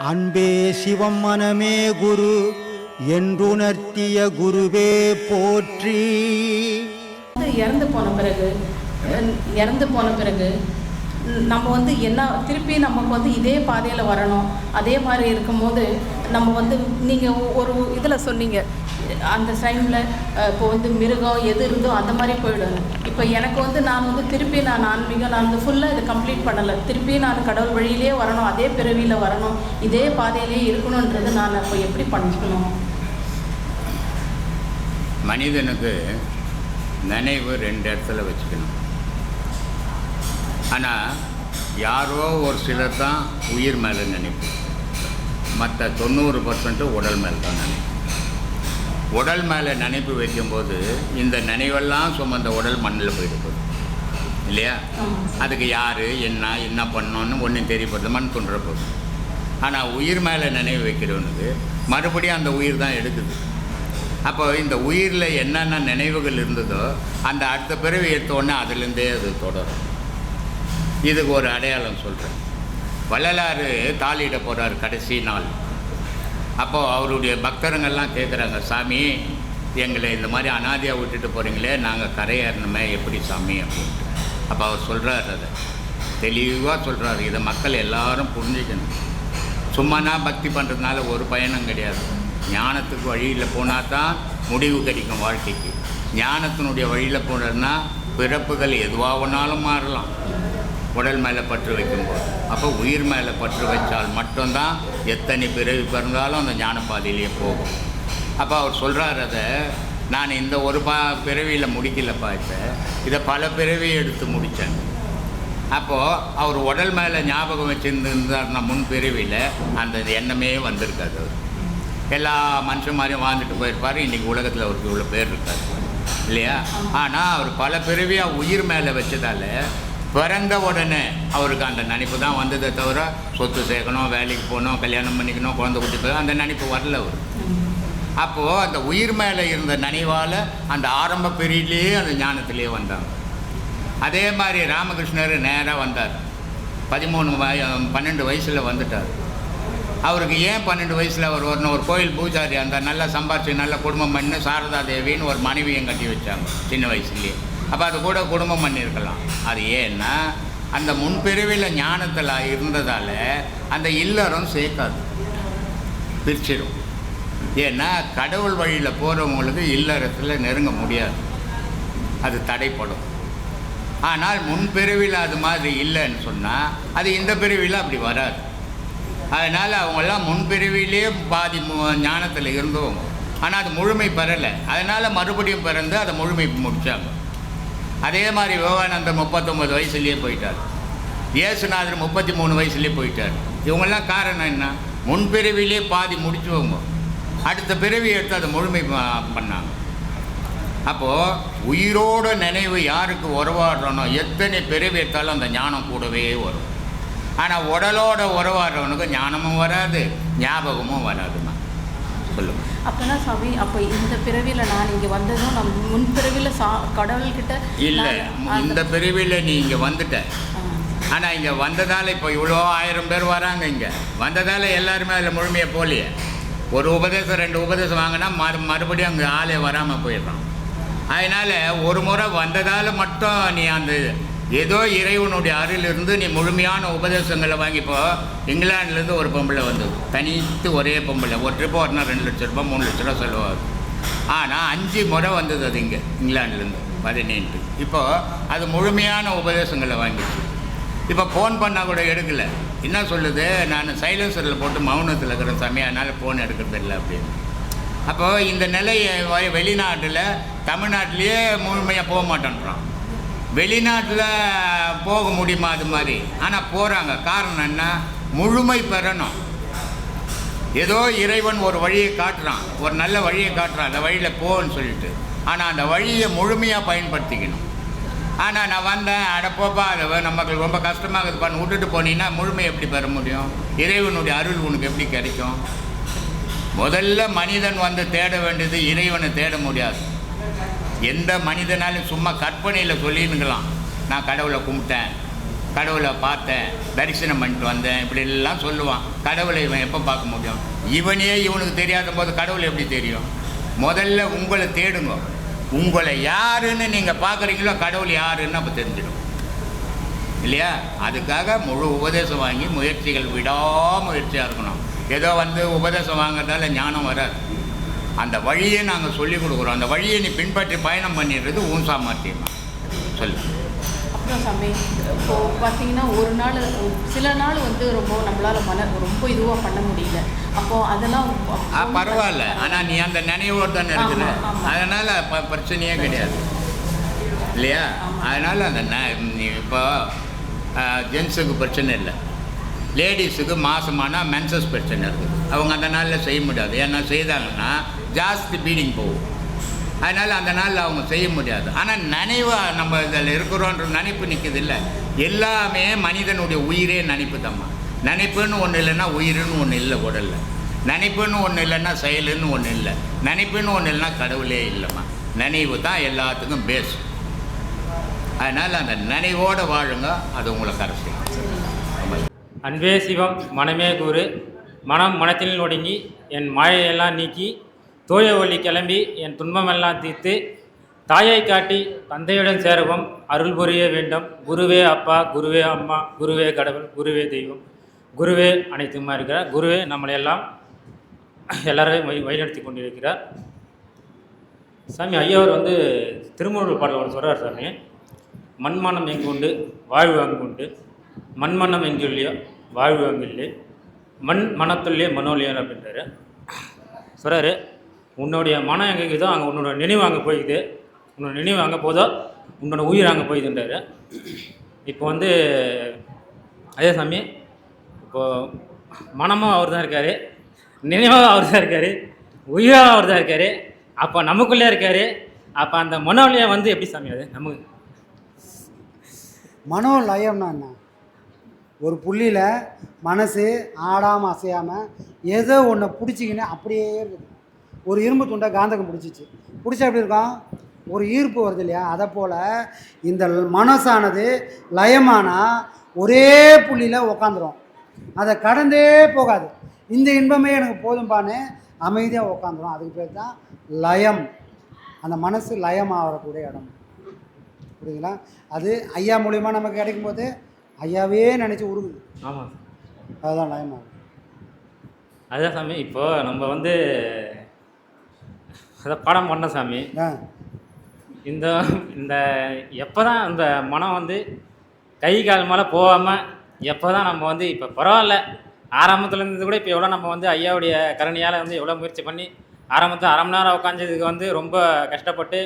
அன்பே சிவம் மனமே குரு என்றுணர்த்திய குருவே போற்றி. இறந்து போன பிறகு நம்ம என்ன திருப்பி நமக்கு இதே பாதையில் வரணும். அதே மாதிரி இருக்கும்போது நம்ம நீங்கள் ஒரு இதில் சொன்னீங்க, அந்த டைமில் இப்போ மிருகம் எது இருந்தோ அந்த மாதிரி போயிடும். இப்போ எனக்கு நான் திருப்பி நான் ஆன்மீகம் நான் ஃபுல்லாக இதை கம்ப்ளீட் பண்ணலை. திருப்பி நான் கடவுள் வழியிலே வரணும், அதே பிறவியில் வரணும், இதே பாதையிலே இருக்கணுன்றது நான் இப்போ எப்படி பண்ணிக்கணும்? மனிதனுக்கு நினைவு 2 இடத்துல வச்சுக்கணும். ஆனால் யாரோ ஒரு சிலர் தான் உயிர் மேலே நினைப்பு, மற்ற 90% உடல் மேலே தான் நினைப்பு. உடல் மேலே நினைப்பு வைக்கும்போது இந்த நினைவெல்லாம் சுமந்த உடல் மண்ணில் போயிட்டு இல்லையா? அதுக்கு யார் என்ன பண்ணோன்னு ஒன்றும் தெரியப்படுது, மண் தோன்ற போகுது. ஆனால் உயிர் மேலே நினைவு வைக்கிறவனுக்கு மறுபடியும் அந்த உயிர் தான் எடுக்குது. அப்போ இந்த உயிரில் என்னென்ன நினைவுகள் இருந்ததோ அந்த அடுத்த பிறவி எடுத்தோடனே அதுலேருந்தே அது தொடரும். இதுக்கு ஒரு அடையாளம் சொல்கிறேன். வள்ளலார் தாலியிட போகிறார் கடைசி நாள். அப்போது அவருடைய பக்தருங்கள்லாம் கேட்குறாங்க, சாமி எங்களை இந்த மாதிரி அனாதையாக விட்டுட்டு போகிறீங்களே, நாங்கள் கரையேறணுமே எப்படி சாமி அப்படின்ட்டு. அப்போ அவர் சொல்கிறார், அதை தெளிவாக சொல்கிறாரு. இதை மக்கள் எல்லாரும் புரிஞ்சுக்கணும். சும்மானா பக்தி பண்ணுறதுனால ஒரு பயனும் கிடையாது. ஞானத்துக்கு வழியில் போனால் தான் முடிவு கிடைக்கும் வாழ்க்கைக்கு. ஞானத்தினுடைய வழியில் போனதுன்னா பிறப்புகள் எதுவாகனாலும் மாறலாம் உடல் மேலே பற்று வைக்கும்போது. அப்போ உயிர் மேலே பற்று வச்சால் மட்டும்தான் எத்தனை பிறவி பிறந்தாலும் அந்த ஞான பாதையிலேயே போகும். அப்போ அவர் சொல்கிறார், அதை நான் இந்த ஒரு பிறவியில் முடிக்கலப்பா, இதை பல பிறவியை எடுத்து முடித்தேன். அப்போது அவர் உடல் மேலே ஞாபகம் வச்சுருந்தார்னா முன் பிறவியில் அந்த எண்ணமே வந்திருக்காது. அவர் எல்லா மனுஷன் மாதிரியும் வாழ்ந்துட்டு போயிருப்பார். இன்றைக்கி உலகத்தில் அவருக்கு இவ்வளோ பேர் இருக்கார் இல்லையா? ஆனால் அவர் பல பிறவியாக உயிர் மேலே வச்சதால் பிறந்த உடனே அவருக்கு அந்த நினைப்பு தான் வந்ததை தவிர சொத்து சேர்க்கணும், வேலைக்கு போகணும், கல்யாணம் பண்ணிக்கணும், குழந்தை குட்டி போய் அந்த நினைப்பு வரல அவர். அப்போது அந்த உயிர் மேலே இருந்த நினைவால் அந்த ஆரம்ப பிரிவிலேயே அந்த ஞானத்திலே வந்தாங்க. அதே மாதிரி ராமகிருஷ்ணர் நேராக வந்தார். 12 வயசில் வந்துட்டார். அவருக்கு ஏன் 12 வயசில் அவர் வரணும்? ஒரு கோயில் பூஜாரி, அந்த நல்லா சம்பாரிச்சு நல்ல குடும்பம் பண்ணி சாரதா தேவின்னு ஒரு மனைவியும் கட்டி வச்சாங்க சின்ன வயசுலேயே. அப்போ அது கூட குடும்பம் பண்ணியிருக்கலாம். அது ஏன்னா அந்த முன்பிறவியில் ஞானத்தில் இருந்ததால் அந்த இல்லறம் சேர்க்காது, பிரிச்சிடும். ஏன்னா கடவுள் வழியில் போகிறவங்களுக்கு இல்லறத்தில் நெருங்க முடியாது, அது தடைப்படும். ஆனால் முன்பிறவியில் அது மாதிரி இல்லைன்னு சொன்னால் அது இந்த பிறவியில் அப்படி வராது. அதனால் அவங்கெல்லாம் முன்பிறவிலே பாதி ஞானத்தில் இருந்தவங்க. ஆனால் அது முழுமை பெறலை. அதனால் மறுபடியும் பிறந்து அதை முழுமை முடித்தாங்க. அதே மாதிரி விவேகானந்தர் 39 வயசுலேயே போயிட்டார். இயேசுநாதர் 33 வயசுலேயே போயிட்டார். இவங்கெல்லாம் காரணம் என்ன? முன்பிறவிலே பாதி முடிச்சுவங்க, அடுத்த பிறவி எடுத்து அதை முழுமை பண்ணாங்க. அப்போது உயிரோட நினைவு யாருக்கு உறவாடுறனோ எத்தனை பிறவி எடுத்தாலும் அந்த ஞானம் கூடவே வரும். ஆனால் உடலோட உறவாடுறவனுக்கு ஞானமும் வராது, ஞாபகமும் வராதுமா. சொல்லுங்க. அப்போனா சாமி, அப்போ இந்த பிறவியில் நான் இங்கே வந்ததும் நான் முன் பிறவியில் கடவுள்கிட்ட இல்லை, இந்த பிறவியில் நீ இங்கே வந்துட்ட. ஆனால் இங்கே வந்ததால் இப்போ இவ்வளோ 1000 பேர் வராங்க. இங்கே வந்ததால் எல்லாருமே அதில் முழுமையாக போகலையே. ஒரு உபதேசம் 2 உபதேசம் வாங்கினா மறுபடியும் அங்கே ஆளே வராமல் போயிடுறான். அதனால் ஒரு முறை வந்ததால் மட்டும் நீ அந்த ஏதோ இறைவனுடைய அருளிலிருந்து நீ முழுமையான உபதேசங்களை வாங்கிப்போ. இங்கிலாந்துலேருந்து ஒரு பொம்பளை வந்தது, தனித்து ஒரே பொம்பளை. ஒரு ட்ரிப்பு வரனா 2 லட்ச ரூபா 3 லட்ச ரூபா செலவாகுது. ஆனால் 5 முறை வந்தது அது இங்கே இங்கிலாந்துலேருந்து 18. இப்போது அது முழுமையான உபதேசங்களை வாங்கிச்சு. இப்போ ஃபோன் பண்ணால் கூட எடுக்கலை. என்ன சொல்லுது, நான் சைலன்சரில் போட்டு மௌனத்தில் இருக்கிற சமயம், அதனால் ஃபோன் எடுக்கிறது இல்லை அப்படின்னு. அப்போது இந்த நிலையை வெளிநாட்டில் தமிழ்நாட்டிலேயே முழுமையாக போக மாட்டேன்றான். வெளிநாட்டில் போக முடியுமா அது மாதிரி? ஆனால் போகிறாங்க. காரணம் என்ன? முழுமை பெறணும். ஏதோ இறைவன் ஒரு வழியை காட்டுறான், ஒரு நல்ல வழியை காட்டுறான், அந்த வழியில் போன்னு சொல்லிட்டு. ஆனால் அந்த வழியை முழுமையாக பயன்படுத்திக்கணும். ஆனால் நான் வந்தேன், அடப்போப்பா அதை நமக்கு ரொம்ப கஷ்டமாக இது பண்ண விட்டுட்டு போனீங்கன்னா முழுமை எப்படி பெற முடியும்? இறைவனுடைய அருள் உனக்கு எப்படி கிடைக்கும்? முதல்ல மனிதன் தேட வேண்டியது இறைவனை தேட முடியாது. எந்த மனிதனாலும் சும்மா கற்பனையில் சொல்லினுங்களாம், நான் கடவுளை கும்பிட்டேன், கடவுளை பார்த்தேன், தரிசனம் பண்ணிட்டு வந்தேன், இப்படிலாம் சொல்லுவான். கடவுளை இவன் எப்போ பார்க்க முடியும்? இவனே இவனுக்கு தெரியாத போது கடவுள் எப்படி தெரியும்? முதல்ல உங்களை தேடுங்க. உங்களை யாருன்னு நீங்கள் பார்க்குறீங்களோ கடவுள் யாருன்னு அப்போ தெரிஞ்சிடும் இல்லையா? அதுக்காக முழு உபதேசம் வாங்கி முயற்சிகள் விடாமுயற்சியாக இருக்கணும். ஏதோ உபதேசம் வாங்குறதால ஞானம் வராது. அந்த வழியை நாங்கள் சொல்லிக் கொடுக்குறோம். அந்த வழியை நீ பின்பற்றி பயணம் பண்ணிடுறது உன் சாமர்த்தியமா சொல்லு. அப்புறம் சாமி, இப்போது பார்த்தீங்கன்னா ஒரு நாள் சில நாள் ரொம்ப நம்மளால் ரொம்ப இதுவாக பண்ண முடியல. அப்போது அதெல்லாம் பரவாயில்ல. ஆனால் நீ அந்த நினைவோடு தானே இருக்குது. அதனால் பிரச்சனையே கிடையாது இல்லையா? அதனால் அந்த நீ இப்போ ஜென்ஸுக்கு பிரச்சனை இல்லை, லேடிஸுக்கு மாதமானால் மென்சஸ் பிரச்சனை இருக்குது. அவங்க அந்த நாளில் செய்ய முடியாது. ஏன்னா செய்தாங்கன்னா ஜாஸ்தி பீடிங் போகும். அதனால் அந்த நாளில் அவங்க செய்ய முடியாது. ஆனால் நினைவாக நம்ம இதில் இருக்கிறோன்ற நினைப்பு நிற்குது இல்லை. எல்லாமே மனிதனுடைய உயிரே நினைப்பு தாம்மா. நினைப்புன்னு ஒன்று இல்லைன்னா உயிருன்னு ஒன்று இல்லை உடலில். நினைப்புன்னு ஒன்று இல்லைன்னா செயலுன்னு ஒன்று இல்லை. நினைப்புன்னு ஒன்று இல்லைன்னா கடவுளே இல்லைம்மா. நினைவு தான் எல்லாத்துக்கும் பேஸ். அதனால் அந்த நினைவோடு வாழுங்க, அது உங்களை கரை. அன்பே சிவம் மனமே கூறு, மனம் மனத்தில் ஒடுங்கி என் மாயையெல்லாம் நீக்கி தூய ஒளி கிளம்பி என் துன்பமெல்லாம் தீர்த்து தாயை காட்டி தந்தையுடன் சேரவும் அருள் புரிய வேண்டும். குருவே அப்பா, குருவே அம்மா, குருவே கடவுள், குருவே தெய்வம், குருவே அனைத்துமா இருக்கிறார். குருவே நம்மளையெல்லாம் எல்லாரையும் வழிநடத்தி கொண்டிருக்கிறார். சாமி ஐயாவர் திருமூலர் பாடல் ஒன்று சொல்கிறார் சாமி. மண்மனம் எங்குண்டு வாழ்வு அங்குண்டு, மண்மனம் எங்குள்ளையோ வாழ்வு அங்கில்லை, மண் மனத்துள்ளே மனோலியர் அப்படின்றாரு. சொல்கிறாரு, உன்னுடைய மனம் எங்கே இருக்குதோ அங்கே உன்னோட நினைவு அங்கே போய்க்குது, உன்னோட நினைவு அங்கே போதோ உன்னோட உயிர் அங்கே போய்துன்றாரு. இப்போ அதே சாமி, இப்போது மனமும் அவர் தான் இருக்கார், நினைவாக அவர் தான் இருக்கார், உயிராக அவர் தான் இருக்கார். அப்போ நமக்குள்ளே இருக்கார். அப்போ அந்த மனோலயம் எப்படி சாமி அது நமக்கு? மனோலயம்னா என்ன? ஒரு புள்ளியில் மனசு ஆடாமல் அசையாமல் ஏதோ ஒன்றை பிடிச்சிக்கின்னு அப்படியே இருக்குது. ஒரு இரும்பு துண்டை காந்தகம் பிடிச்சிச்சு, பிடிச்சா எப்படி இருக்கும்? ஒரு ஈர்ப்பு வருது இல்லையா? அதை போல் இந்த மனசானது லயமானால் ஒரே புள்ளியில் உக்காந்துரும், அதை கடந்தே போகாது. இந்த இன்பமே எனக்கு போதும்பான்னு அமைதியாக உக்காந்துரும். அதுக்கு பேர் தான் லயம். அந்த மனசு லயம் ஆகக்கூடிய இடம். புரியுதுங்களா? அது ஐயா மூலிமா நமக்கு கிடைக்கும்போது ஐயாவே நினச்சி உருகுது. ஆமாம், அதுதான் லயமாகும். அதுதான் சாமி. இப்போ நம்ம அதை பாடம் பண்ண சாமி. இந்த இந்த எப்போ தான் இந்த மனம் கை கால் மேலே போகாமல் எப்போ தான் நம்ம இப்போ பரவாயில்ல, ஆரம்பத்தில் இருந்தது கூட இப்போ எவ்வளோ நம்ம ஐயாவுடைய கருணையால் எவ்வளோ முயற்சி பண்ணி ஆரம்பத்தில் அரை மணி நேரம் உட்காந்ததுக்கு ரொம்ப கஷ்டப்பட்டு.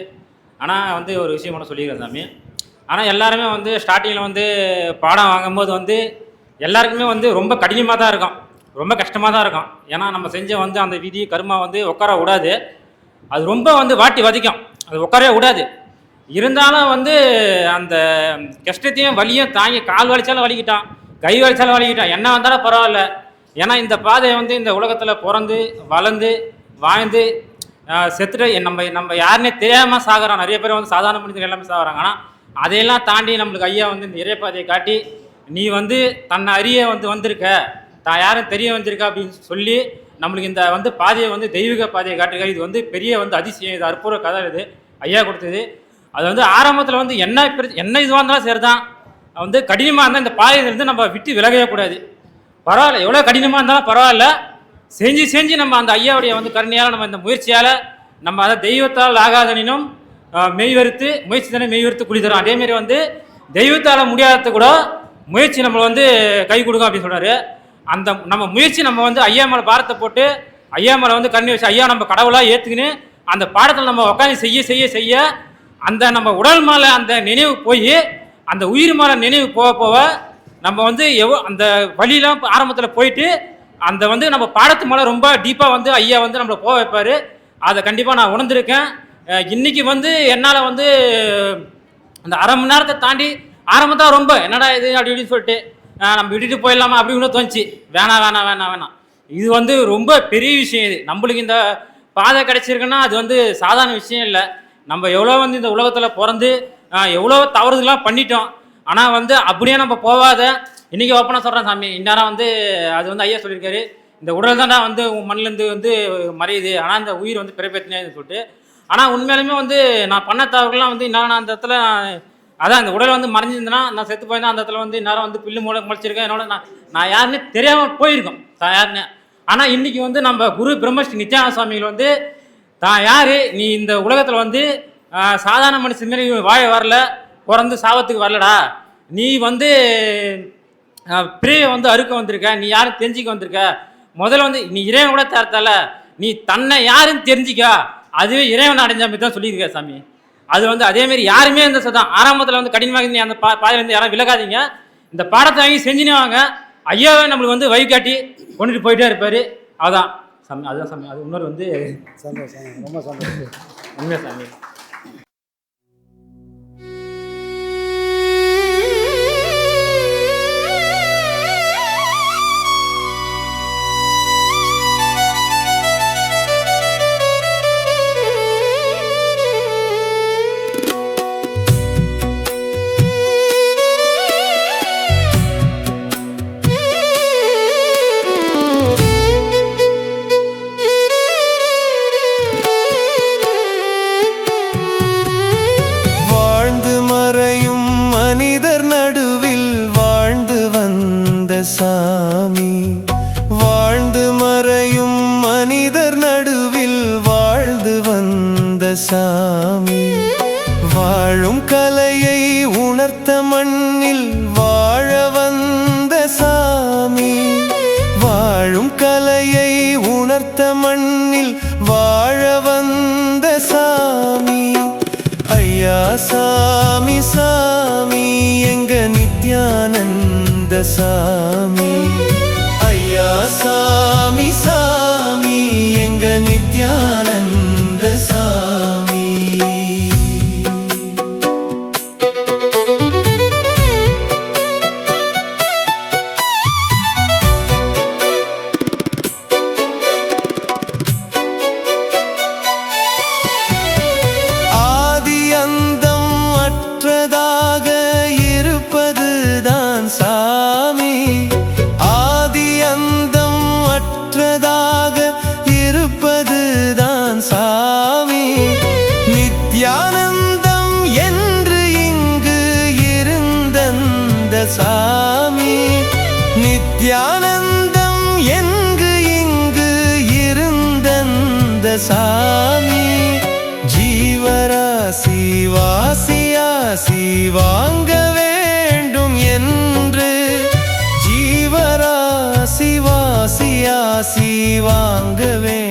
ஆனால் ஒரு விஷயம் மட்டும் சொல்லிக்கிறேன் சாமி. ஆனால் எல்லாருமே ஸ்டார்டிங்கில் பாடம் வாங்கும்போது எல்லாருக்குமே ரொம்ப கடினமாக தான் இருக்கும், ரொம்ப கஷ்டமாக தான் இருக்கும். ஏன்னா நம்ம செஞ்ச அந்த விதி கர்மா உட்கார விடாது. அது ரொம்ப வாட்டி வதிக்கும், அது உட்காரவே விடாது. இருந்தாலும் அந்த கஷ்டத்தையும் வலியும் தாங்கி கால் வலிச்சாலும் வலிக்கிட்டான், கை வலிச்சாலும் வலிக்கிட்டான், என்ன வந்தாலும் பரவாயில்ல. ஏன்னா இந்த பாதையை இந்த உலகத்தில் பிறந்து வளர்ந்து வாழ்ந்து செத்துட்டு நம்ம யாருன்னே தெரியாமல் சாகிறோம். நிறைய பேர் சாதாரண மனிதர்கள் எல்லாமே சாகிறாங்க. ஆனால் அதையெல்லாம் தாண்டி நம்மளுக்கு ஐயா இந்த இறைப்பாதையை காட்டி நீ தன்னை அறிய வந்திருக்க, தான் யாரும் தெரிய வந்திருக்க அப்படின்னு சொல்லி நம்மளுக்கு இந்த பாதையை தெய்வீக பாதையை காட்டுக்க. இது பெரிய அதிசயம், இது அற்புத கதை. இது ஐயா கொடுத்தது. அது ஆரம்பத்தில் என்ன இதுவாக இருந்தாலும் சரி தான், கடினமாக இருந்தால் இந்த பாதையிலிருந்து நம்ம விட்டு விலகவே கூடாது. பரவாயில்ல, எவ்வளோ கடினமாக இருந்தாலும் பரவாயில்ல, செஞ்சு நம்ம அந்த ஐயாவுடைய கருணையால் நம்ம இந்த முயற்சியால் நம்ம அதை தெய்வத்தால் ஆகாதனினும் மெய்வருத்து முயற்சி தானே மெய்வருத்து குழி தரும். அதேமாரி தெய்வத்தால் முடியாதது கூட முயற்சி நம்ம கை கொடுக்கும் அப்படின்னு சொல்கிறாரு. அந்த நம்ம முயற்சி நம்ம ஐயா மேலே பாரத்தை போட்டு ஐயா மேலே கண்ணி வச்சு ஐயா நம்ம கடவுளாக ஏற்றுக்கின்னு அந்த பாடத்தில் நம்ம உட்காந்து செய்ய அந்த நம்ம உடல் மேலே அந்த நினைவு போய் அந்த உயிர் மேலே நினைவு போக நம்ம அந்த வழியெலாம் ஆரம்பத்தில் போயிட்டு அந்த நம்ம பாடத்து மேலே ரொம்ப டீப்பாக ஐயா நம்மளை போக வைப்பார். அதை கண்டிப்பாக நான் உணர்ந்திருக்கேன். இன்றைக்கி என்னால் அந்த அரை மணி நேரத்தை தாண்டி ஆரம்பத்தான் ரொம்ப என்னடா இது அப்படின்னு சொல்லிட்டு நம்ம விட்டுட்டு போயிடலாமா அப்படின்னு தோணுச்சு. வேணாம். இது ரொம்ப பெரிய விஷயம். இது நம்மளுக்கு இந்த பாதை கிடைச்சிருக்குன்னா அது சாதாரண விஷயம் இல்லை. நம்ம எவ்வளோ இந்த உலகத்தில் பிறந்து எவ்வளோ தவறுதெல்லாம் பண்ணிட்டோம். ஆனால் வந்து அப்படியே நம்ம போகாத இன்றைக்கி ஓப்பனாக சொல்கிறேன் சாமி, இந்நேரம் வந்து அது வந்து ஐயா சொல்லியிருக்காரு, இந்த உடல் தான்டா வந்து மண்ணிலேருந்து வந்து மறையுது, ஆனால் இந்த உயிர் வந்து பிறப்பேற்றினேன்னு சொல்லிட்டு. ஆனால் உண்மையிலுமே வந்து நான் பண்ண தவறுலாம் வந்து இந்நேரம் நான் அந்த இடத்துல அதான் அந்த உடல் வந்து மறைஞ்சிருந்தேன்னா நான் செத்து போயிருந்தேன், அந்த இடத்துல வந்து இந்நேரம் வந்து புல்லு முளைச்சிருக்கேன், என்னோட நான் யாருன்னு தெரியாமல் போயிருக்கோம் தான் யாருன்னு. ஆனால் இன்றைக்கி வந்து நம்ம குரு பிரம்மஸ்ரீ நித்யானந்த சுவாமிகள் வந்து தான் யார், நீ இந்த உலகத்தில் வந்து சாதாரண மனுஷன் மாரி வாழ வரல, பிறந்து சாவத்துக்கு வரலடா, நீ வந்து பிரியை வந்து அறுக்க வந்திருக்க, நீ யாரும் தெரிஞ்சிக்க வந்திருக்க, முதல்ல வந்து நீ இறைவன் கூட தேர்த்தால, நீ தன்னை யாருன்னு தெரிஞ்சிக்க, அதுவே இறைவன் அடைஞ்ச மாதிரி தான் சொல்லியிருக்க சாமி. அது வந்து அதேமாரி யாருமே இந்த சதம் ஆரம்பத்தில் வந்து கடினமாக நீ அந்த பாதையிலேருந்து யாரும் விலகாதீங்க, இந்த பாடத்தை வாங்கி செஞ்சுனே வாங்க, ஐயாவே நம்மளுக்கு வந்து வழிகாட்டி கொண்டுட்டு போயிட்டே இருப்பார். அதான் சாமி, அதுதான் சாமி, அது இன்னொரு வந்து சந்தோஷம், ரொம்ப சந்தோஷம். உண்மையா சாமி. சாமி வாழ்ந்து மறையும் மனிதர் நடுவில் வாழ்ந்து வந்த சாமி, வாழும் கலையை உணர்த்த மண்ணில் வாழ வந்த சாமி, வாழும் கலையை உணர்த்த மண்ணில் வாழ வந்த சாமி, ஐயா சாமி சாமி எங்க நித்யானந்த சாமி, ஐயா சாமி சாமி எங்க நித்யானந்த சாமி. ஆதி அந்தம் அற்றதாக இருப்பதுதான் சாமி, ஆதி அந்தம் அற்றதாக இருப்பதுதான் சாமி, நித்யானந்தம் என்று இங்கு இருந்தந்த சாமி, நித்யானந்தம் என்று இங்கு இருந்தந்த சாமி, ஜீவராசி வாசியாசி வாங்க வேண்டும் என்று, ஜீவராசி வாசியாசி வாங்க வேண்டும்